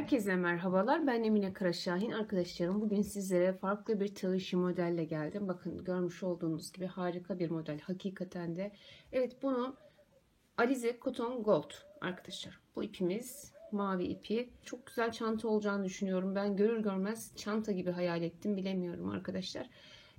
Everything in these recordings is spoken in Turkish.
Herkese merhabalar. Ben Emine Karaşahin. Arkadaşlarım, bugün sizlere farklı bir tığ işi modelle geldim. Bakın, görmüş olduğunuz gibi harika bir model. Hakikaten de. Evet, bunu Alize Cotton Gold arkadaşlar. Bu ipimiz mavi ipi. Çok güzel çanta olacağını düşünüyorum. Ben görür görmez çanta gibi hayal ettim. Bilemiyorum arkadaşlar.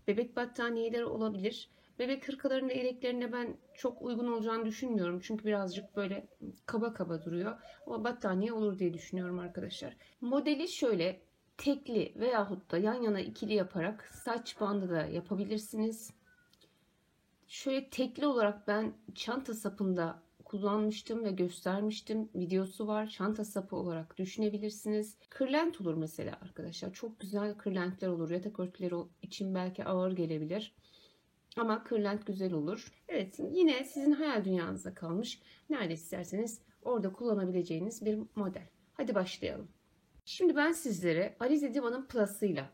Bebek battaniyeleri olabilir. Bebek hırkalarının eleklerine ben çok uygun olacağını düşünmüyorum. Çünkü birazcık böyle kaba kaba duruyor. Ama battaniye olur diye düşünüyorum arkadaşlar. Modeli şöyle, tekli veyahut da yan yana ikili yaparak saç bandı da yapabilirsiniz. Şöyle tekli olarak ben çanta sapında kullanmıştım ve göstermiştim. Videosu var. Çanta sapı olarak düşünebilirsiniz. Kırlent olur mesela arkadaşlar. Çok güzel kırlentler olur. Yatak örtüleri için belki ağır gelebilir. Ama kırlent güzel olur. Evet, yine sizin hayal dünyanıza kalmış. Nerede isterseniz orada kullanabileceğiniz bir model. Hadi başlayalım. Şimdi ben sizlere Alize Diva'nın Plus'ıyla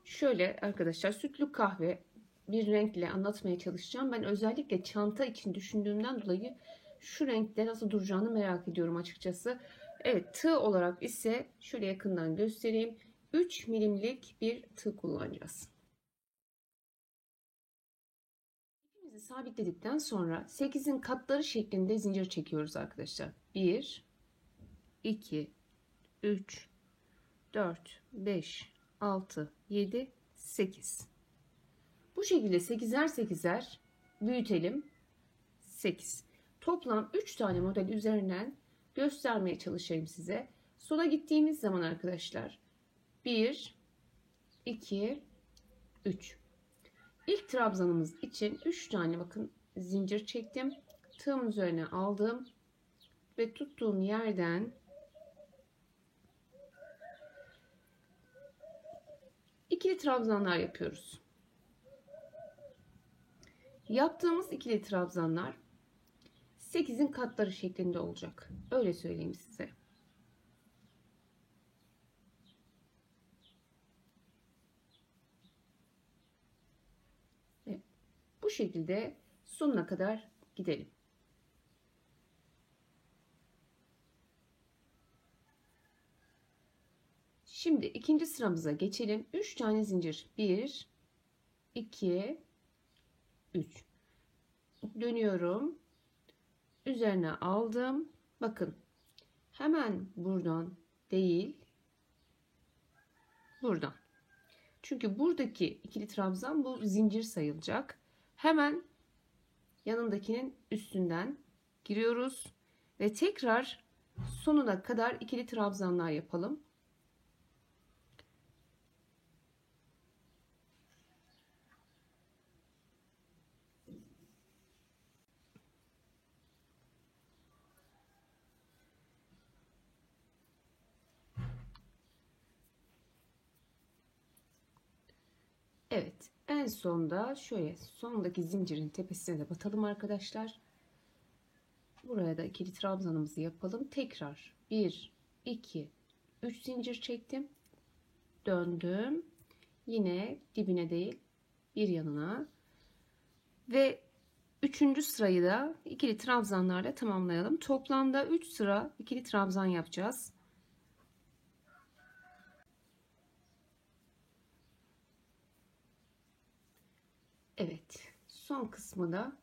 şöyle arkadaşlar sütlü kahve bir renkle anlatmaya çalışacağım. Ben özellikle çanta için düşündüğümden dolayı şu renkte nasıl duracağını merak ediyorum açıkçası. Evet, tığ olarak ise şöyle yakından göstereyim. 3 milimlik bir tığ kullanacağız. İpimizi sabitledikten sonra 8'in katları şeklinde zincir çekiyoruz arkadaşlar. 1, 2, 3, 4, 5, 6, 7, 8. Bu şekilde 8'er 8'er büyütelim. 8. Toplam 3 tane model üzerinden göstermeye çalışayım size. Sona gittiğimiz zaman arkadaşlar 1, 2, 3. İlk trabzanımız için 3 tane bakın zincir çektim. Tığımın üzerine aldım ve tuttuğum yerden ikili trabzanlar yapıyoruz. Yaptığımız ikili trabzanlar 8'in katları şeklinde olacak. Öyle söyleyeyim size. Evet, bu şekilde sonuna kadar gidelim. Şimdi ikinci sıramıza geçelim. 3 tane zincir. 1, 2, 3. Dönüyorum. Üzerine aldım. Bakın, hemen buradan değil, buradan. Çünkü buradaki ikili trabzan bu zincir sayılacak. Hemen yanındakinin üstünden giriyoruz ve tekrar sonuna kadar ikili trabzanlar yapalım. Evet, en sonda şöyle sondaki zincirin tepesine de batalım arkadaşlar. Buraya da ikili trabzanımızı yapalım. Tekrar 1, 2, 3 zincir çektim. Döndüm. Yine dibine değil, bir yanına. Ve 3. sırayı da ikili trabzanlarla tamamlayalım. Toplamda 3 sıra ikili trabzan yapacağız. Evet, son kısmı da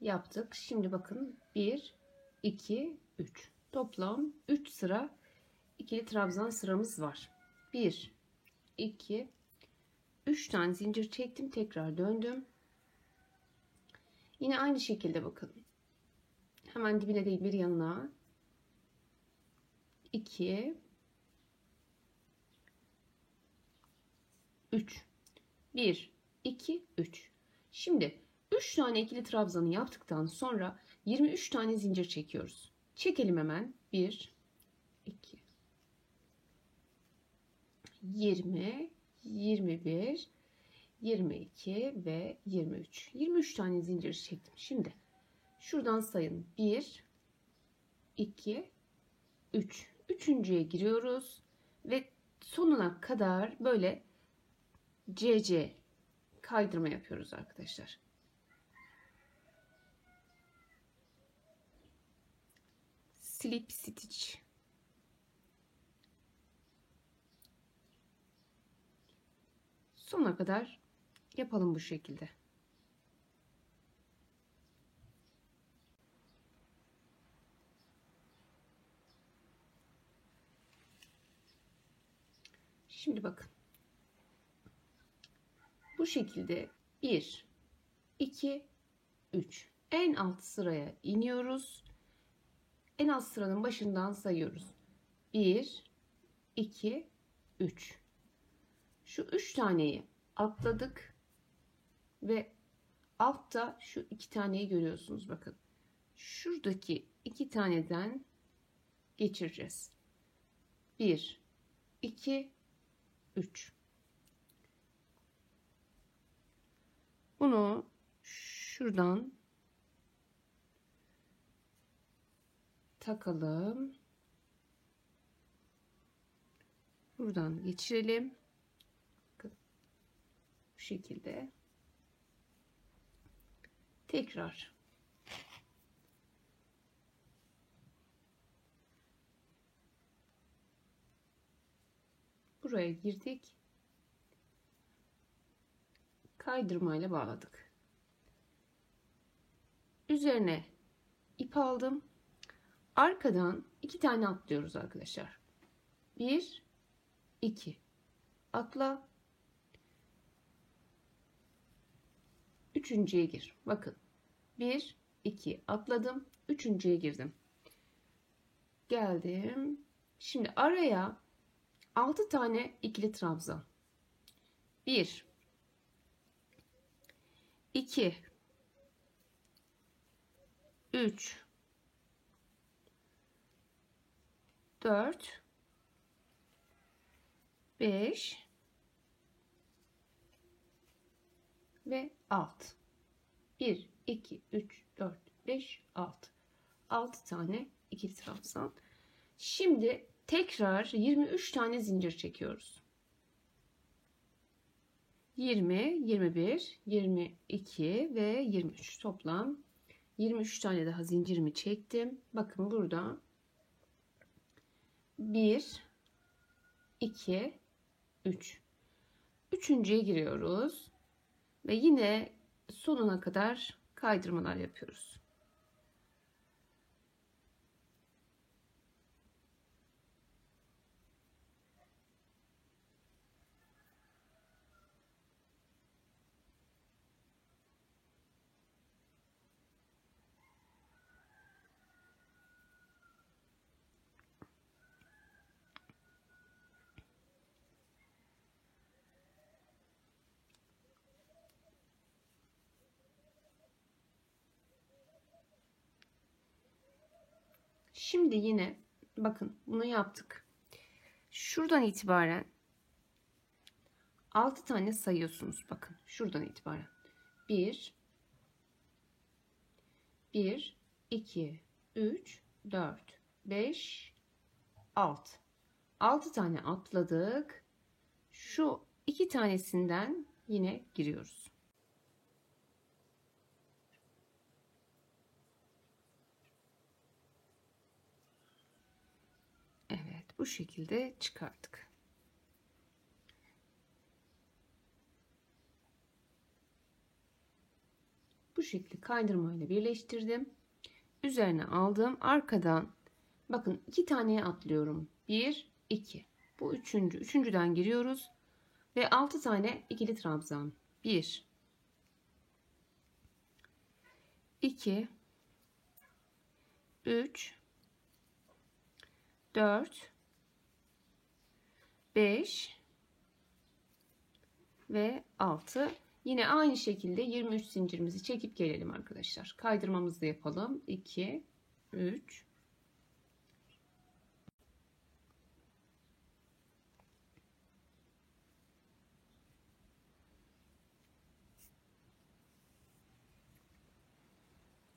yaptık. Şimdi bakın 1, 2, 3. Toplam 3 sıra ikili trabzan sıramız var. 1, 2, 3 tane zincir çektim. Tekrar döndüm. Yine aynı şekilde bakın. Hemen dibine değil, bir yanına. 2, 3. 1, 2, 3. Şimdi 3 tane ikili trabzanı yaptıktan sonra 23 tane zincir çekiyoruz. Çekelim hemen. 1, 2, 20, 21, 22 ve 23. 23 tane zincir çektim. Şimdi şuradan sayın. 1, 2, 3. Üçüncüye giriyoruz ve sonuna kadar böyle CC kaydırma yapıyoruz arkadaşlar. Slip stitch. Sonuna kadar yapalım bu şekilde. Şimdi bakın. Bu şekilde 1, 2, 3. En alt sıraya iniyoruz. En alt sıranın başından sayıyoruz. 1, 2, 3. Şu 3 taneyi atladık ve altta şu 2 taneyi görüyorsunuz. Bakın. Şuradaki 2 taneden geçireceğiz. 1, 2, 3. Bunu şuradan takalım. Buradan geçirelim. Bakın. Bu şekilde. Tekrar. Buraya girdik. Kaydırmayla bağladık. Üzerine ip aldım. Arkadan 2 tane atlıyoruz arkadaşlar. 1, 2. Atla. Üçüncüye gir. Bakın. 1, 2 atladım. Üçüncüye girdim. Geldim. Şimdi araya 6 tane ikili trabzan. 1, 2, 3, 4, 5 ve 6. 1, 2, 3, 4, 5, 6. 6 tane ikili trabzan. Şimdi tekrar 23 tane zincir çekiyoruz. 20, 21, 22 ve 23 toplam 23 tane daha zincirimi çektim. Bakın burada 1, 2, 3. Üçüncüye giriyoruz ve yine sonuna kadar kaydırmalar yapıyoruz. Şimdi yine bakın bunu yaptık. Şuradan itibaren 6 tane sayıyorsunuz. Bakın şuradan itibaren. 1, 1, 2, 3, 4, 5, 6. 6 tane atladık. Şu 2 tanesinden yine giriyoruz. Evet, bu şekilde çıkarttık. Bu şekilde kaydırmayla birleştirdim. Üzerine aldım. Arkadan bakın 2 taneye atlıyorum. 1, 2. Bu üçüncü. Üçüncüden giriyoruz. Ve 6 tane ikili trabzan. 1, 2, 3, 4, 5 ve 6. Yine aynı şekilde 23 zincirimizi çekip gelelim arkadaşlar. Kaydırmamızı da yapalım. 2, 3,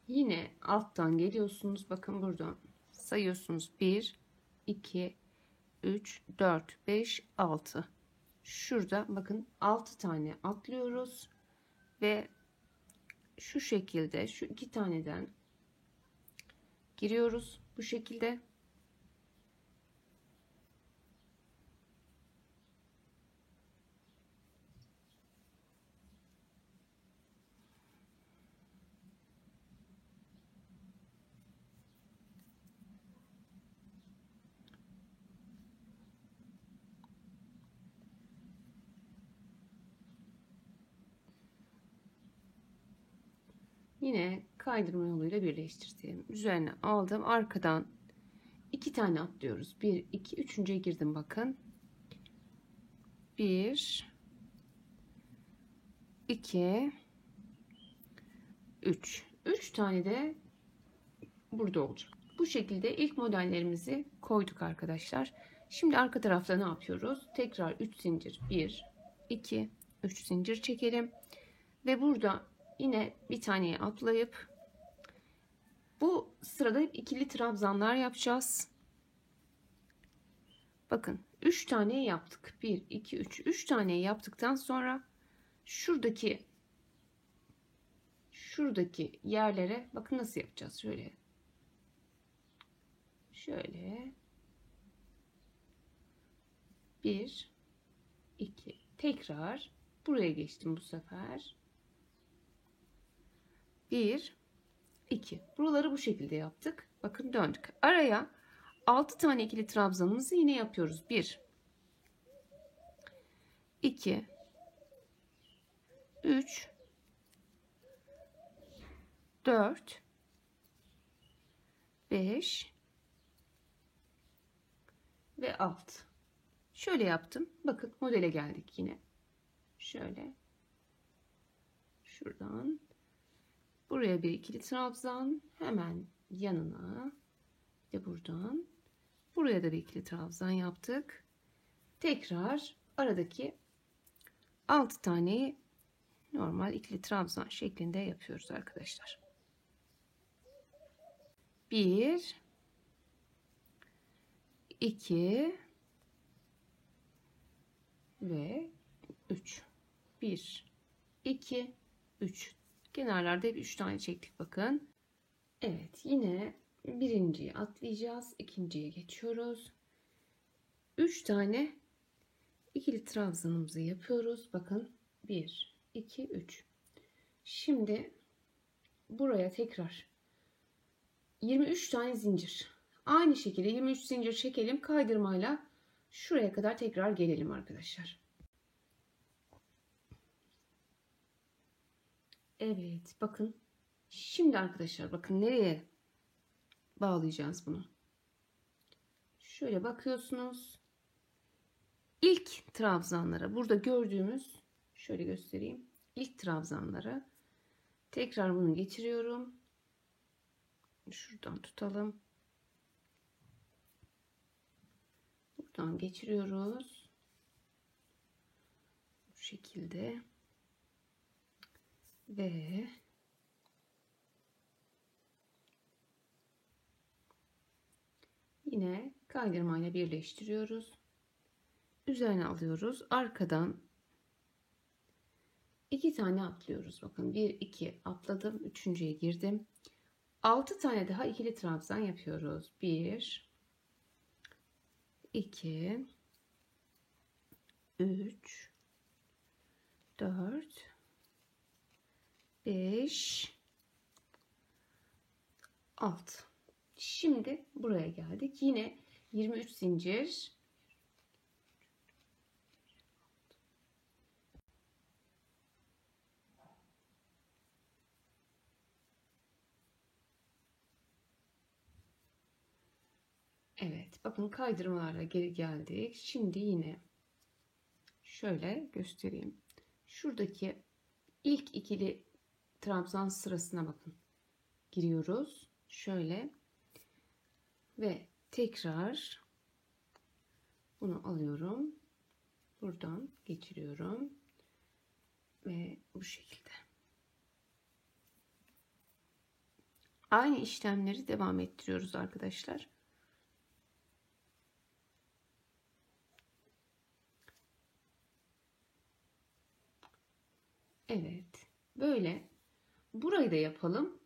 yine alttan geliyorsunuz. Bakın buradan sayıyorsunuz. 1, 2, 3, 4, 5, 6. Şurada bakın 6 tane atlıyoruz. Ve şu şekilde şu 2 taneden giriyoruz. Bu şekilde. Yine kaydırma yoluyla birleştirdim. Üzerine aldım. Arkadan 2 tane atlıyoruz. 1, 2, üçüncüye girdim bakın. 1, 2, 3. 3 tane de burada olacak. Bu şekilde ilk modellerimizi koyduk arkadaşlar. Şimdi arka tarafta ne yapıyoruz? Tekrar 3 zincir. 1, 2, 3 zincir çekelim. Ve burada yine bir taneye atlayıp bu sırada hep ikili trabzanlar yapacağız. Bakın 3 tane yaptık. 1, 2, 3. 3 tane yaptıktan sonra şuradaki yerlere bakın nasıl yapacağız. Şöyle 1, 2, tekrar buraya geçtim bu sefer. 1, 2. Buraları bu şekilde yaptık. Bakın döndük. Araya 6 tane ikili trabzanımızı yine yapıyoruz. 1, 2, 3, 4, 5 ve 6. Şöyle yaptım. Bakın modele geldik yine. Şöyle. Şuradan. Buraya bir ikili trabzan. Hemen yanına. Bir de buradan. Buraya da bir ikili trabzan yaptık. Tekrar aradaki 6 taneyi normal ikili trabzan şeklinde yapıyoruz arkadaşlar. 1, 2 ve 3. 1, 2, 3. Kenarlarda hep 3 tane çektik bakın. Evet, yine birinciyi atlayacağız. İkinciye geçiyoruz. 3 tane ikili trabzanımızı yapıyoruz. Bakın 1, 2, 3. Şimdi buraya tekrar 23 tane zincir. Aynı şekilde 23 zincir çekelim. Kaydırmayla şuraya kadar tekrar gelelim arkadaşlar. Evet, bakın. Şimdi arkadaşlar bakın nereye bağlayacağız bunu. Şöyle bakıyorsunuz. İlk trabzanlara, burada gördüğümüz, şöyle göstereyim. İlk trabzanlara tekrar bunu geçiriyorum. Şuradan tutalım. Buradan geçiriyoruz. Bu şekilde. Ve yine kaydırmayla birleştiriyoruz. Üzerine alıyoruz. Arkadan 2 tane atlıyoruz. Bakın 1, 2 atladım. Üçüncüye girdim. 6 tane daha ikili trabzan yapıyoruz. 1, 2, 3, 4, 5, 6. Şimdi buraya geldik. Yine 23 zincir. Evet, bakın kaydırmalarla geri geldik. Şimdi yine şöyle göstereyim. Şuradaki ilk ikili trabzan sırasına bakın. Giriyoruz. Şöyle ve tekrar bunu alıyorum. Buradan geçiriyorum. Ve bu şekilde. Aynı işlemleri devam ettiriyoruz arkadaşlar. Evet. Böyle. Burayı da yapalım.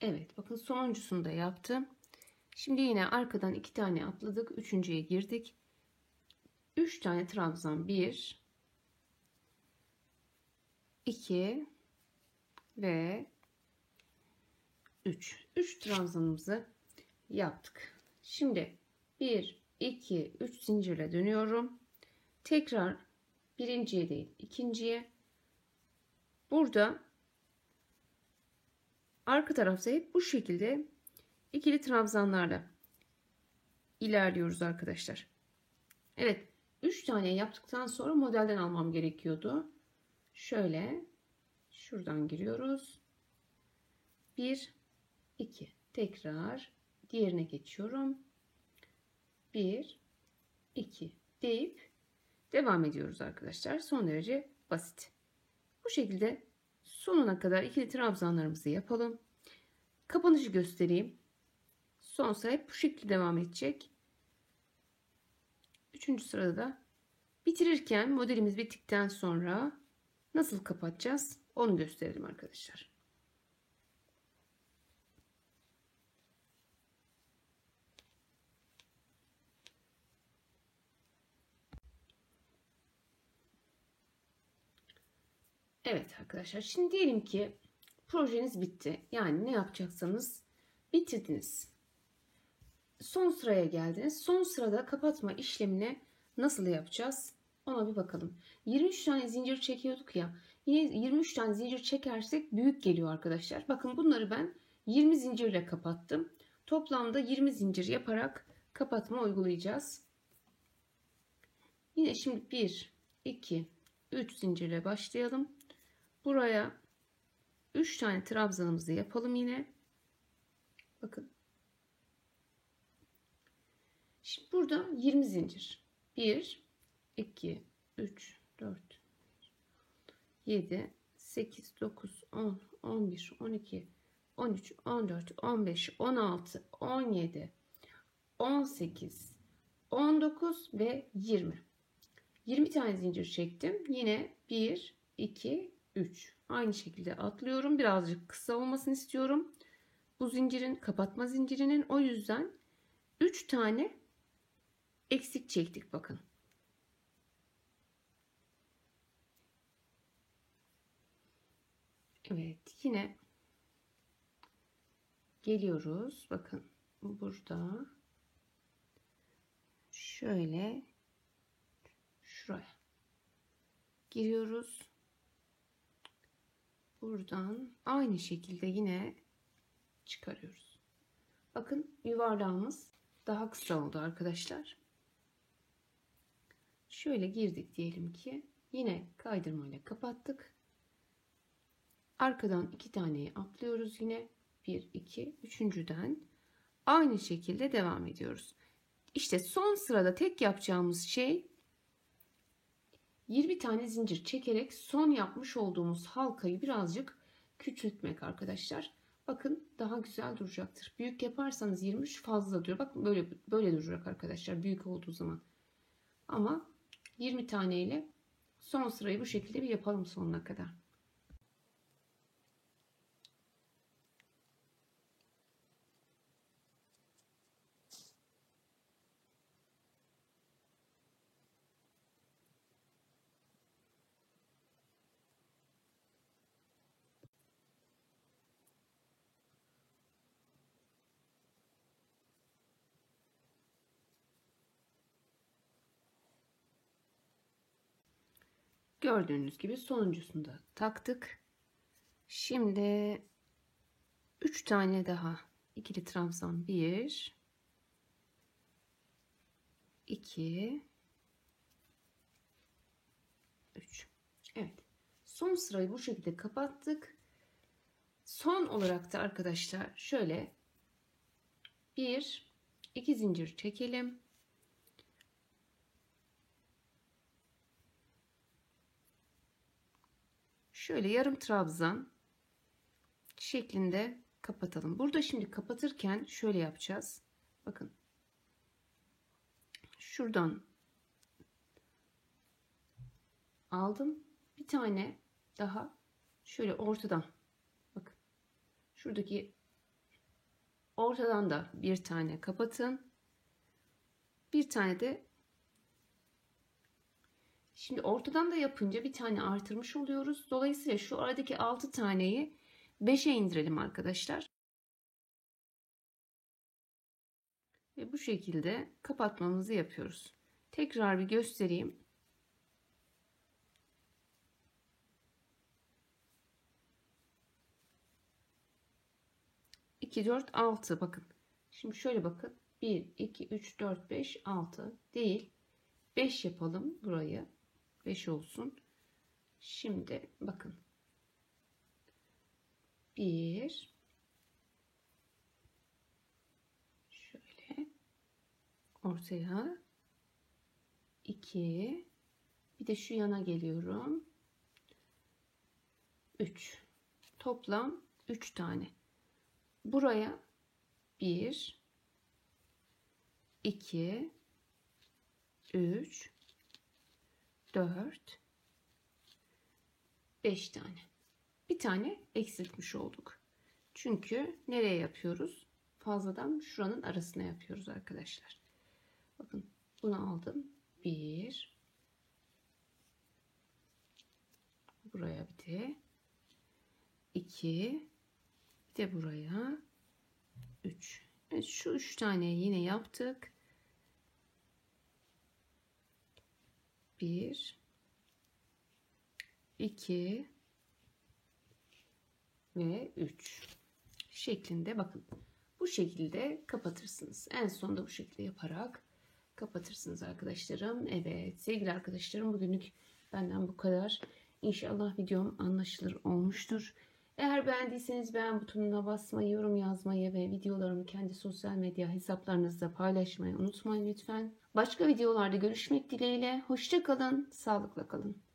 Evet. Bakın sonuncusunu da yaptım. Şimdi yine arkadan 2 tane atladık. Üçüncüye girdik. 3 tane trabzan. 1, 2 ve 3. 3 trabzanımızı yaptık. Şimdi 1, 2, 3 zincirle dönüyorum. Tekrar birinciye değil ikinciye Burada arka tarafta hep bu şekilde ikili trabzanlarla ilerliyoruz arkadaşlar. Evet, 3 tane yaptıktan sonra modelden almam gerekiyordu. Şöyle şuradan giriyoruz. 1 2 tekrar diğerine geçiyorum. 1 2 deyip devam ediyoruz arkadaşlar. Son derece basit. Bu şekilde sonuna kadar ikili trabzanlarımızı yapalım. Kapanışı göstereyim. Son sıra hep bu şekilde devam edecek. Üçüncü sırada da bitirirken modelimiz bittikten sonra nasıl kapatacağız onu gösterelim arkadaşlar. Evet arkadaşlar, şimdi diyelim ki projeniz bitti. Yani ne yapacaksanız bitirdiniz. Son sıraya geldiniz. Son sırada kapatma işlemini nasıl yapacağız? Ona bir bakalım. 23 tane zincir çekiyorduk ya. Yine 23 tane zincir çekersek büyük geliyor arkadaşlar. Bakın bunları ben 20 zincirle kapattım. Toplamda 20 zincir yaparak kapatma uygulayacağız. Yine şimdi 1, 2, 3 zincirle başlayalım. Buraya 3 tane trabzanımızı yapalım yine. Bakın. Şimdi burada 20 zincir. 1, 2, 3, 4, 7, 8, 9, 10, 11, 12, 13, 14, 15, 16, 17, 18, 19 ve 20. 20 tane zincir çektim. Yine 1, 2, 3. Aynı şekilde atlıyorum. Birazcık kısa olmasını istiyorum. Bu zincirin, kapatma zincirinin, o yüzden 3 tane eksik çektik bakın. Evet, yine geliyoruz. Bakın burada şöyle şuraya giriyoruz. Buradan aynı şekilde yine çıkarıyoruz. Bakın yuvarlağımız daha kısa oldu arkadaşlar. Şöyle girdik diyelim ki, yine kaydırmayla kapattık. Arkadan 2 taneyi atlıyoruz yine. 1 2 üçüncüden aynı şekilde devam ediyoruz. İşte son sırada tek yapacağımız şey 20 tane zincir çekerek son yapmış olduğumuz halkayı birazcık küçültmek arkadaşlar. Bakın daha güzel duracaktır. Büyük yaparsanız 23 fazla duruyor. Bakın böyle duracak arkadaşlar büyük olduğu zaman. Ama 20 tane ile son sırayı bu şekilde bir yapalım sonuna kadar. Gördüğünüz gibi sonuncusunu da taktık. Şimdi 3 tane daha ikili trabzan, 1 2 3. Evet. Son sırayı bu şekilde kapattık. Son olarak da arkadaşlar şöyle 1 2 zincir çekelim. Şöyle yarım trabzan şeklinde kapatalım. Burada şimdi kapatırken şöyle yapacağız. Bakın. Şuradan aldım. Bir tane daha şöyle ortadan. Bakın. Şuradaki ortadan da bir tane kapatın. Bir tane de şimdi ortadan da yapınca bir tane artırmış oluyoruz. Dolayısıyla şu aradaki 6 taneyi 5'e indirelim arkadaşlar. Ve bu şekilde kapatmamızı yapıyoruz. Tekrar bir göstereyim. 2, 4, 6. Bakın. Şimdi şöyle bakın. 1, 2, 3, 4, 5, 6 değil. 5 yapalım burayı. 5 olsun. Şimdi bakın. 1, şöyle ortaya, 2, bir de şu yana geliyorum. 3. Toplam 3 tane. Buraya 1, 2, 3, 4, 5 tane. Bir tane eksiltmiş olduk. Çünkü nereye yapıyoruz? Fazladan şuranın arasına yapıyoruz arkadaşlar. Bakın bunu aldım. 1, buraya bir de 2, bir de buraya 3. Evet, şu 3 tane yine yaptık. 1, 2 ve 3 şeklinde, bakın bu şekilde kapatırsınız. En sonunda bu şekilde yaparak kapatırsınız arkadaşlarım. Evet sevgili arkadaşlarım, bugünlük benden bu kadar. İnşallah videom anlaşılır olmuştur. Eğer beğendiyseniz beğen butonuna basmayı, yorum yazmayı ve videolarımı kendi sosyal medya hesaplarınızda paylaşmayı unutmayın lütfen. Başka videolarda görüşmek dileğiyle. Hoşça kalın, sağlıkla kalın.